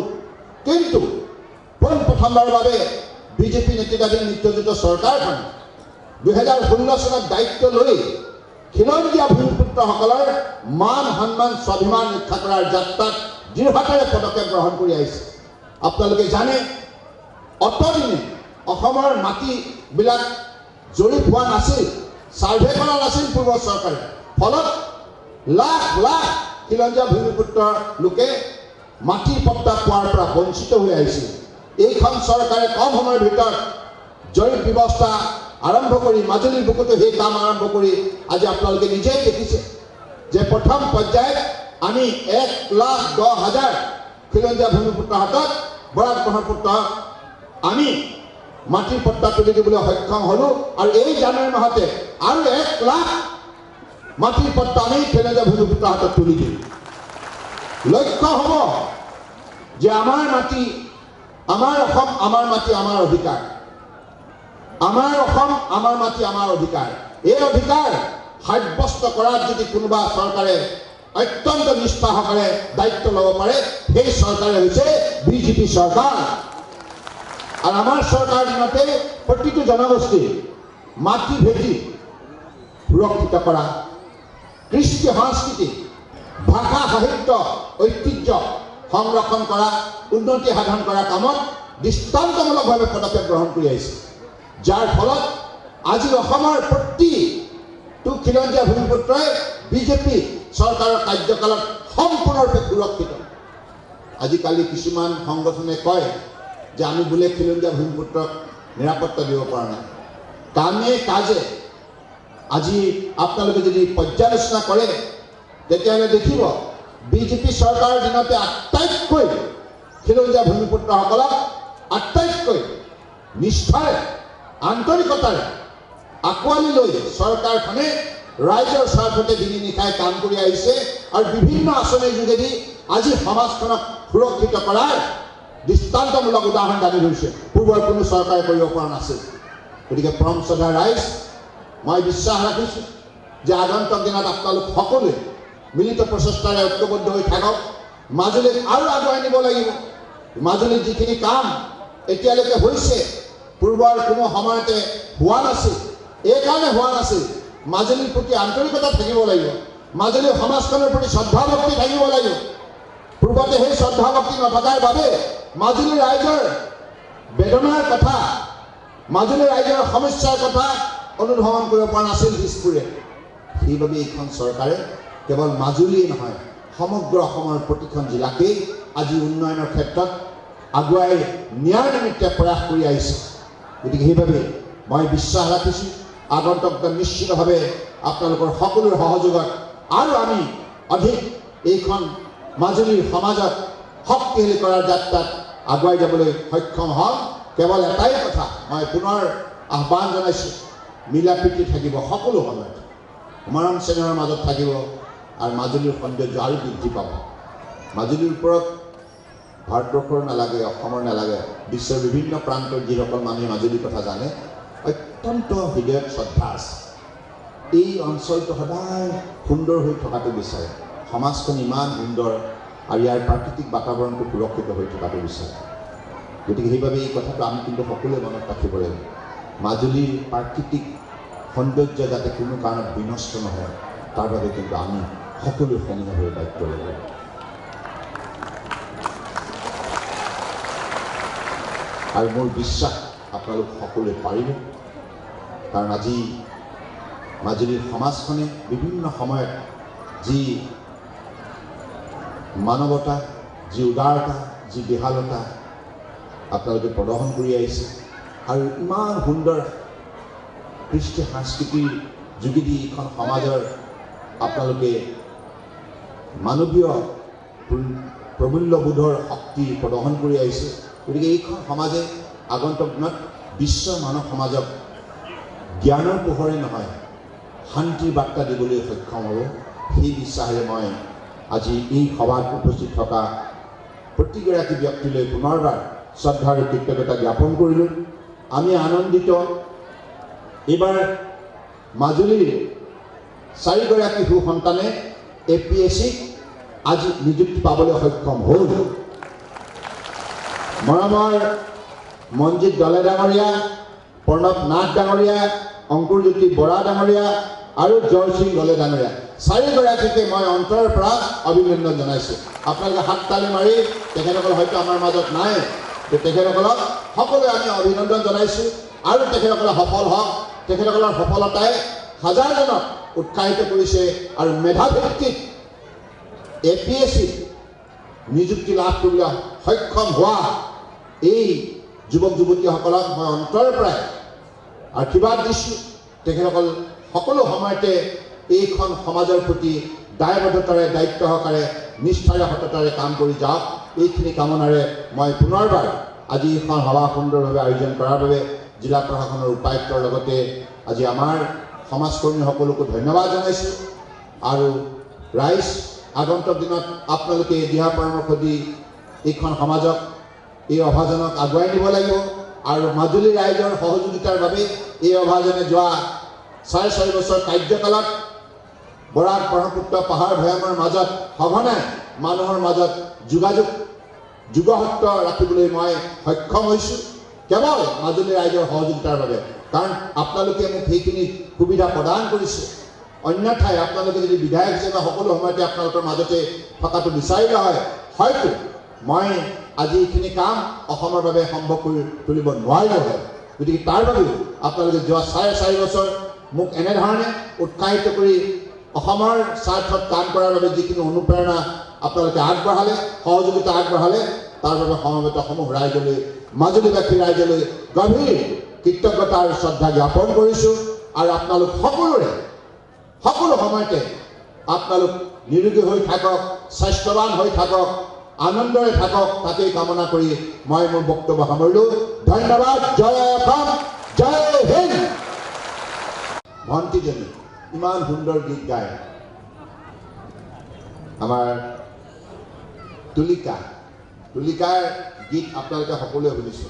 কিন্তু পোনপ্ৰথমবাৰৰ বাবে বিজেপি নেতৃত্বাধীন মিত্ৰজোঁটৰ চৰকাৰখন 2016 চনত দায়িত্ব লৈ খিলঞ্জীয়া ভূমিপুত্ৰসকলৰ মান সন্মান স্বাভিমান ৰক্ষা কৰাৰ যাত্ৰাত দৃঢ়তাৰে পদক্ষেপ গ্ৰহণ কৰি আহিছে। আপোনালোকে জানে অতদিনে অসমৰ মাটিবিলাক জৰীপ হোৱা নাছিল, ছাৰ্ভে কৰা নাছিল পূৰ্বৰ চৰকাৰে, ফলত লাখ লাখ খিলঞ্জীয়া ভূমিপুত্ৰৰ লোকে মাটিৰ পট্টা পোৱাৰ পৰা বঞ্চিত হৈ আহিছিল। এইখন চৰকাৰে কম সময়ৰ ভিতৰত জৰীপ ব্যৱস্থা আৰম্ভ কৰি মাজুলীৰ বুকুতো সেই কাম আৰম্ভ কৰি আজি আপোনালোকে নিজেই দেখিছে যে প্ৰথম পৰ্যায়ত আমি 1,10,000 খিলঞ্জীয়া ভূমিপুত্ৰৰ হাতত বৰাক ব্ৰহ্মপুত্ৰ আমি মাটিৰ পট্টা তুলি দিবলৈ সক্ষম হ'লোঁ আৰু এই জানুৱাৰী মাহতে আৰু 1 লাখ মাটিৰ পট্টা আমি খিলঞ্জীয়া ভূমিপুত্ৰৰ হাতত তুলি দিম। লক্ষ্য হ'ব যে আমাৰ মাটি, আমাৰ অসম, আমাৰ মাটি, আমাৰ অধিকাৰ, আমাৰ অসম, আমাৰ মাটি, আমাৰ অধিকাৰ। এই অধিকাৰ সাব্যস্ত কৰাত যদি কোনোবা চৰকাৰে অত্যন্ত নিষ্ঠা সহকাৰে দায়িত্ব ল'ব পাৰে, সেই চৰকাৰে হৈছে বিজেপি চৰকাৰ। আৰু আমাৰ চৰকাৰ দিনতে প্ৰতিটো জনগোষ্ঠীৰ মাটি ভেটি সুৰক্ষিত কৰা, কৃষ্টি সংস্কৃতি, ভাষা সাহিত্য ঐতিহ্য সংৰক্ষণ কৰা, উন্নতি সাধন কৰাৰ কামত দৃষ্টান্তমূলকভাৱে পদক্ষেপ গ্ৰহণ কৰি আহিছে, যাৰ ফলত আজি অসমৰ প্ৰতিটো খিলঞ্জীয়া ভূমিপুত্ৰই বিজেপি চৰকাৰৰ কাৰ্যকালত সম্পূৰ্ণৰূপে সুৰক্ষিত। আজিকালি কিছুমান সংগঠনে কয় যে আমি বোলে খিলঞ্জীয়া ভূমিপুত্ৰক নিৰাপত্তা দিব পৰা নাই। কামে কাজে আজি আপোনালোকে যদি পৰ্যালোচনা কৰে তেতিয়াহ'লে দেখিব বিজেপি চৰকাৰৰ দিনতে আটাইতকৈ খিলঞ্জীয়া ভূমিপুত্ৰসকলক আটাইতকৈ নিষ্ঠাৰে আন্তৰিকতাৰে আঁকোৱালি লৈ চৰকাৰখনে ৰাইজৰ স্বাৰ্থতে দিনে নিশাই কাম কৰি আহিছে আৰু বিভিন্ন আঁচনিৰ যোগেদি আজি সমাজখনক সুৰক্ষিত কৰাৰ দৃষ্টান্তমূলক উদাহৰণ দাঙি ধৰিছে, পূৰ্বৰ কোনো চৰকাৰে কৰিব পৰা নাছিল। গতিকে পৰম শ্ৰদ্ধাৰ ৰাইজ, মই বিশ্বাস ৰাখিছোঁ যে আগন্তুক দিনত আপোনালোক সকলোৱে মিলিত প্ৰচেষ্টাৰে ঐক্যবদ্ধ হৈ থাকক। মাজুলীক আৰু আগুৱাই নিব লাগিব। মাজুলীত যিখিনি কাম এতিয়ালৈকে হৈছে পূৰ্বৰ কোনো সময়তে হোৱা নাছিল, এইকাৰণে হোৱা নাছিল মাজুলীৰ প্ৰতি আন্তৰিকতা থাকিব লাগিব। মাজুলী সমাজখনৰ প্ৰতি শ্ৰদ্ধা ভক্তি থাকিব লাগিব। পূৰ্বতে সেই শ্ৰদ্ধা ভক্তি নথকাৰ বাবে মাজুলী ৰাইজৰ বেদনাৰ কথা, মাজুলী ৰাইজৰ সমস্যাৰ কথা অনুধাৱন কৰিব পৰা নাছিল দিছপুৰে। সেইবাবে এইখন চৰকাৰে কেৱল মাজুলীয়ে নহয়, সমগ্ৰ অসমৰ প্ৰতিখন জিলাকেই আজি উন্নয়নৰ ক্ষেত্ৰত আগুৱাই নিয়াৰ নিমিত্তে প্ৰয়াস কৰি আহিছে। গতিকে সেইবাবে মই বিশ্বাস ৰাখিছোঁ আগন্তুক নিশ্চিতভাৱে আপোনালোকৰ সকলোৰে সহযোগত আৰু আমি অধিক এইখন মাজুলীৰ সমাজত শক্তিশালী কৰাৰ যাত্ৰাত আগুৱাই যাবলৈ সক্ষম হ'ম। কেৱল এটাই কথা মই পুনৰ আহ্বান জনাইছোঁ, মিলা প্ৰীতি থাকিব, সকলো সময়ত মৰম চেনেহৰ মাজত থাকিব আৰু মাজুলীৰ সৌন্দৰ্য আৰু বৃদ্ধি পাব। মাজুলীৰ ওপৰত ভাৰতবৰ্ষৰ নালাগে, অসমৰ নালাগে, বিশ্বৰ বিভিন্ন প্ৰান্তৰ যিসকল মানুহে মাজুলীৰ কথা জানে অত্যন্ত হৃদয়ত শ্ৰদ্ধা আছে। এই অঞ্চলটো সদায় সুন্দৰ হৈ থকাটো বিচাৰে, সমাজখন ইমান সুন্দৰ আৰু ইয়াৰ প্ৰাকৃতিক বাতাবৰণটো সুৰক্ষিত হৈ থকাটো বিচাৰে। গতিকে সেইবাবে এই কথাটো আমি কিন্তু সকলোৱে মনত ৰাখিব লাগিব। মাজুলীৰ প্ৰাকৃতিক সৌন্দৰ্য যাতে কোনো কাৰণত বিনষ্ট নহয় তাৰ বাবে কিন্তু আমি সকলোৱে সমূহীয়াভাৱে দায়িত্ব ল'ব লাগিব। আৰু মোৰ বিশ্বাস আপোনালোক সকলোৱে পাৰিব, কাৰণ আজি মাজুলীৰ সমাজখনে বিভিন্ন সময়ত যি মানৱতা, যি উদাৰতা, যি দিহালতা আপোনালোকে প্ৰদৰ্শন কৰি আহিছে আৰু ইমান সুন্দৰ কৃষ্টি সংস্কৃতিৰ যোগেদি এইখন সমাজৰ আপোনালোকে মানৱীয় প্ৰমূল্যবোধৰ শক্তি প্ৰদৰ্শন কৰি আহিছে। গতিকে এইখন সমাজে আগন্তুক দিনত বিশ্বৰ মানৱ সমাজক জ্ঞানৰ পোহৰে নহয় শান্তিৰ বাৰ্তা দিবলৈ সক্ষম হ'ব। সেই বিশ্বাসেৰে মই আজি এই সভাত উপস্থিত থকা প্ৰতিগৰাকী ব্যক্তিলৈ পুনৰবাৰ শ্ৰদ্ধা আৰু কৃতজ্ঞতা জ্ঞাপন কৰিলোঁ। আমি আনন্দিত, এইবাৰ মাজুলীৰ 4গৰাকী সুসন্তানে APSCত আজি নিযুক্তি পাবলৈ সক্ষম হ'ল। মৰমৰ মঞ্জিত দলে ডাঙৰীয়া, প্ৰণৱ নাথ ডাঙৰীয়া, অংকুৰজ্যোতি বৰা ডাঙৰীয়া আৰু জয় সিং দলে ডাঙৰীয়া 4গৰাকীকে মই অন্তৰৰ পৰা অভিনন্দন জনাইছোঁ। আপোনালোকে হাত তালি মাৰি, তেখেতসকল হয়তো আমাৰ মাজত নাই, তেখেতসকলক সকলোৱে আমি অভিনন্দন জনাইছোঁ আৰু তেখেতসকলে সফল হওক। তেখেতসকলৰ সফলতাই হাজাৰজনক উৎসাহিত কৰিছে আৰু মেধাভিত্তিক APSCত নিযুক্তি লাভ কৰিবলৈ সক্ষম হোৱা এই যুৱক যুৱতীসকলক মই অন্তৰৰ পৰাই আশীৰ্বাদ দিছোঁ। তেখেতসকল সকলো সময়তে এইখন সমাজৰ প্ৰতি দায়বদ্ধতাৰে, দায়িত্ব সহকাৰে, নিষ্ঠাৰে, সততাৰে কাম কৰি যাওক। এইখিনি কামনাৰে মই পুনৰবাৰ আজি এইখন সভা সুন্দৰভাৱে আয়োজন কৰাৰ বাবে জিলা প্ৰশাসনৰ উপায়ুক্তৰ লগতে আজি আমাৰ সমাজকৰ্মীসকলকো ধন্যবাদ জনাইছোঁ। আৰু ৰাইজ আগন্তুক দিনত আপোনালোকে দিহা পৰামৰ্শ দি এইখন সমাজক, এই অভাজনক আগুৱাই নিব লাগিব আৰু মাজুলী ৰাইজৰ সহযোগিতাৰ বাবে এই অভাজনে যোৱা 4.5 বছৰ কাৰ্যকালত বৰাক ব্ৰহ্মপুত্ৰ পাহাৰ ভৈয়ামৰ মাজত সঘনাই মানুহৰ মাজত যোগাসূত্ৰ ৰাখিবলৈ মই সক্ষম হৈছোঁ কেৱল মাজুলী ৰাইজৰ সহযোগিতাৰ বাবে। কাৰণ আপোনালোকে মোক সেইখিনি সুবিধা প্ৰদান কৰিছে। অন্যথাই আপোনালোকে যদি বিধায়ক হিচাপে সকলো সময়তে আপোনালোকৰ মাজতে থকাটো বিচাৰিলে হয়, হয়তো মই আজি এইখিনি কাম অসমৰ বাবে সম্ভৱ কৰি তুলিব নোৱাৰিলোঁ হয়। গতিকে তাৰ বাবেও আপোনালোকে যোৱা 4.5 বছৰ মোক এনেধৰণে উৎসাহিত কৰি অসমৰ স্বাৰ্থত কাম কৰাৰ বাবে যিখিনি অনুপ্ৰেৰণা আপোনালোকে আগবঢ়ালে, সহযোগিতা আগবঢ়ালে, তাৰ বাবে সমবেতসমূহ ৰাইজলৈ, মাজুলীবাসী ৰাইজলৈ গভীৰ কৃতজ্ঞতা আৰু শ্ৰদ্ধা জ্ঞাপন কৰিছোঁ। আৰু আপোনালোক সকলোৰে সকলো সময়তে আপোনালোক নিৰোগী হৈ থাকক, স্বাস্থ্যৱান হৈ থাকক, আনন্দৰে থাকক, তাকেই কামনা কৰি মই মোৰ বক্তব্য সামৰিলোঁ। ধন্যবাদ। জয় অসম, জয় হিন্দ। ভণ্টিজনী ইমান সুন্দৰ গীত গায়, আমাৰ তুলিকাৰ গীত আপোনালোকে সকলোৱে শুনিছে।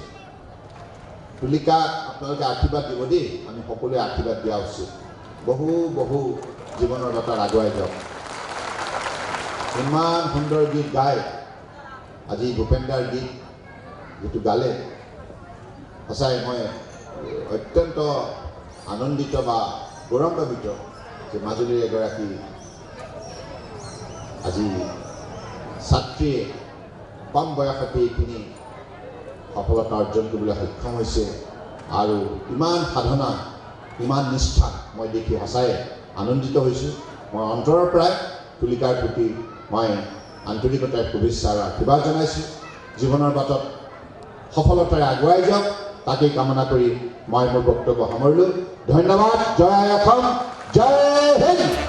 তুলিকাক আপোনালোকে আশীৰ্বাদ দিব দেই, আমি সকলোৱে আশীৰ্বাদ দিয়া উচিত। বহু বহু জীৱনৰ বাটত আগুৱাই যাওক। ইমান সুন্দৰ গীত গায়। আজি ভূপেনদাৰ গীত যিটো গালে, সঁচাই মই অত্যন্ত আনন্দিত বা গৌৰৱান্বিত যে মাজুলীৰ এগৰাকী আজি ছাত্ৰীয়ে কম বয়সতে এইখিনি সফলতা অৰ্জন কৰিবলৈ সক্ষম হৈছে আৰু ইমান সাধনা ইমান নিষ্ঠা মই দেখি সঁচাই আনন্দিত হৈছোঁ। মই অন্তৰৰ পৰাই তুলিকাৰ প্ৰতি মই আন্তৰিকতাৰে শুভেচ্ছা আৰু আশীৰ্বাদ জনাইছোঁ। জীৱনৰ বাটত সফলতাৰে আগুৱাই যাওক তাকেই কামনা কৰি মই মোৰ বক্তব্য সামৰিলোঁ। ধন্যবাদ। জয় অসম, জয় হিন্দ।